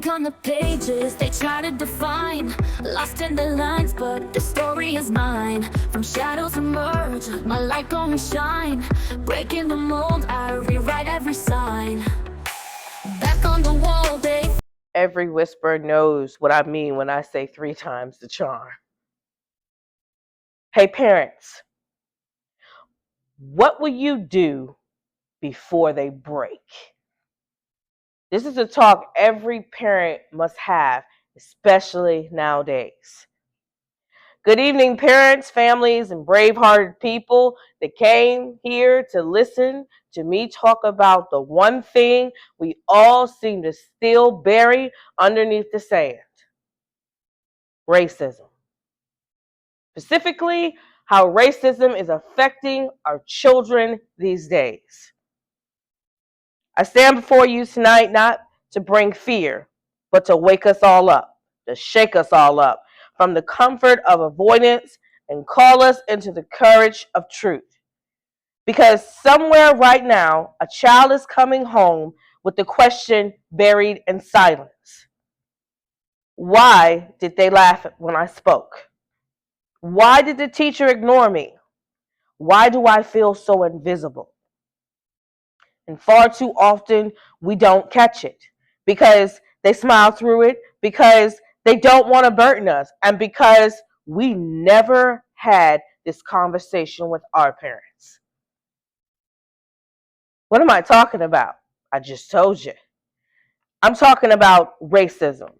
blank on the pages they try to define. Lost in the lines, but the story is mine. From shadows emerge, my light gonna shine. Breaking the mold, I rewrite every sign. Back on the wall, they... Every whisperer knows what I mean when I say 3 times the charm. Hey parents, what will you do before they break? This is a talk every parent must have, especially nowadays. Good evening, parents, families, and brave-hearted people that came here to listen to me talk about the one thing we all seem to still bury underneath the sand: racism. Specifically, how racism is affecting our children these days. I stand before you tonight not to bring fear, but to wake us all up, to shake us all up from the comfort of avoidance and call us into the courage of truth. Because somewhere right now, a child is coming home with the question buried in silence. Why did they laugh when I spoke? Why did the teacher ignore me? Why do I feel so invisible? And far too often, we don't catch it because they smile through it, because they don't want to burden us, and because we never had this conversation with our parents. What am I talking about? I just told you. I'm talking about racism,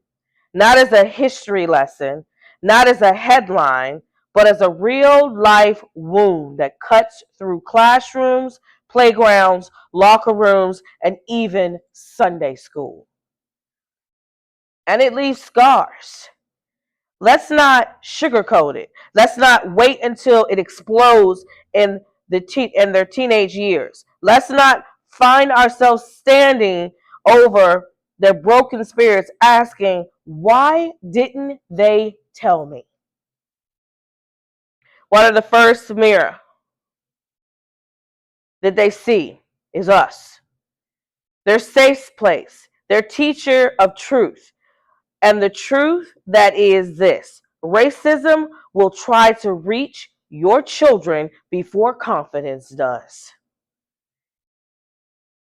not as a history lesson, not as a headline, but as a real life wound that cuts through classrooms, playgrounds, locker rooms, and even Sunday school. And it leaves scars. Let's not sugarcoat it. Let's not wait until it explodes in their teenage years. Let's not find ourselves standing over their broken spirits asking, why didn't they tell me? One of the first mirror that they see is us. Their safe place, their teacher of truth. And the truth that is this: racism will try to reach your children before confidence does.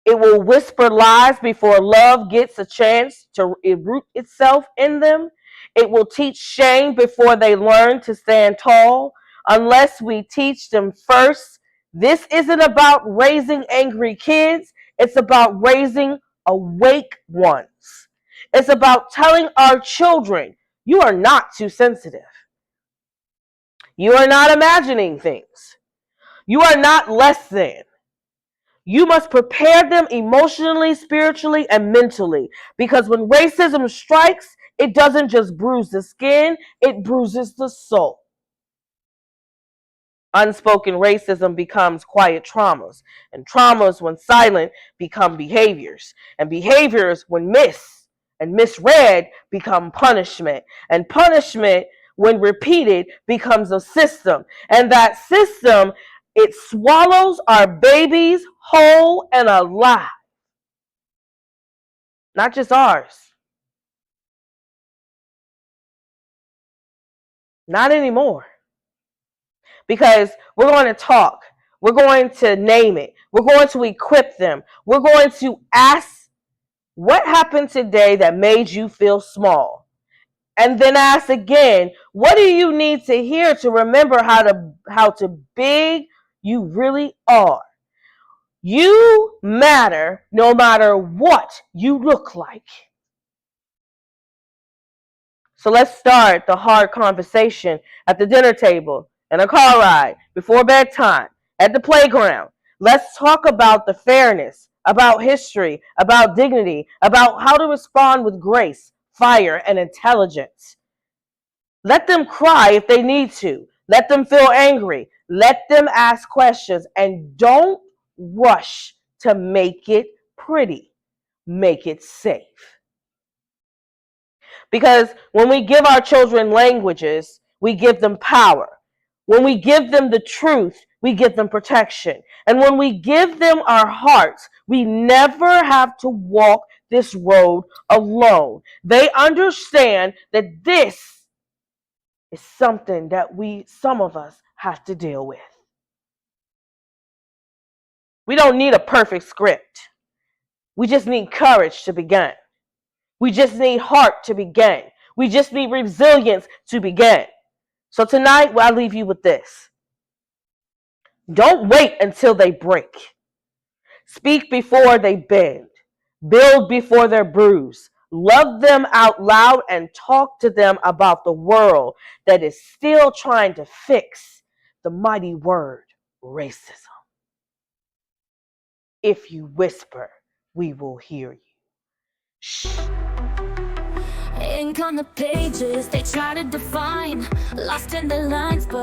It will whisper lies before love gets a chance to root itself in them. It will teach shame before they learn to stand tall. Unless we teach them first, this isn't about raising angry kids. It's about raising awake ones. It's about telling our children, you are not too sensitive. You are not imagining things. You are not less than. You must prepare them emotionally, spiritually, and mentally. Because when racism strikes, it doesn't just bruise the skin, it bruises the soul. Unspoken racism becomes quiet traumas. And traumas, when silent, become behaviors. And behaviors, when missed and misread, become punishment. And punishment, when repeated, becomes a system. And that system, it swallows our babies whole and alive. Not just ours. Not anymore. Because we're going to talk. We're going to name it. We're going to equip them. We're going to ask, what happened today that made you feel small? And then ask again, what do you need to hear to remember how big you really are? You matter no matter what you look like. So let's start the hard conversation at the dinner table, in a car ride, before bedtime, at the playground. Let's talk about the fairness, about history, about dignity, about how to respond with grace, fire, and intelligence. Let them cry if they need to. Let them feel angry. Let them ask questions. And don't rush to make it pretty. Make it safe. Because when we give our children languages, we give them power. When we give them the truth, we give them protection. And when we give them our hearts, we never have to walk this road alone. They understand that this is something that some of us, have to deal with. We don't need a perfect script. We just need courage to begin. We just need heart to begin. We just need resilience to begin. So tonight, I leave you with this. Don't wait until they break. Speak before they bend. Build before they're bruised. Love them out loud and talk to them about the world that is still trying to fix the mighty word racism. If you whisper, we will hear you. Shh. Ink on the pages they try to define, lost in the lines, but